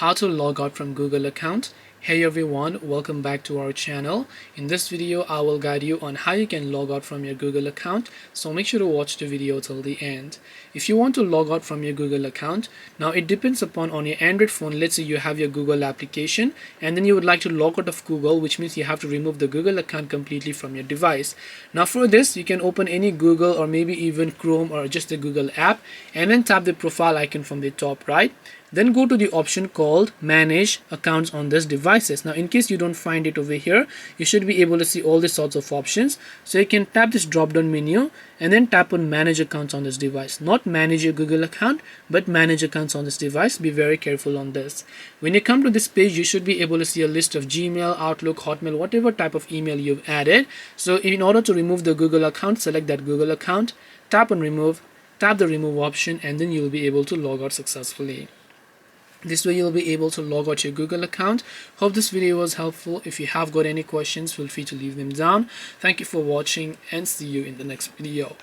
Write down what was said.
how to log out from Google account. Hey everyone, welcome back to our channel. In this video I will guide you on how you can log out from your Google account, so make sure to watch the video till the end. If you want to log out from your Google account, now it depends upon on your Android phone. Let's say you have your Google application and then you would like to log out of Google, which means you have to remove the Google account completely from your device. Now for this you can open any Google or maybe even Chrome or just the Google app and then tap the profile icon from the top right. Then go to the option called manage accounts on this devices. Now in case you don't find it over here, you should be able to see all these sorts of options. So you can tap this drop down menu and then tap on manage accounts on this device. Not manage your Google account, but manage accounts on this device. Be very careful on this. When you come to this page, you should be able to see a list of Gmail, Outlook, Hotmail, whatever type of email you've added. So in order to remove the Google account, select that Google account, tap on remove, tap the remove option, and then you'll be able to log out successfully. This way you'll be able to log out your Google account. Hope this video was helpful. If you have got any questions, feel free to leave them down. Thank you for watching and see you in the next video.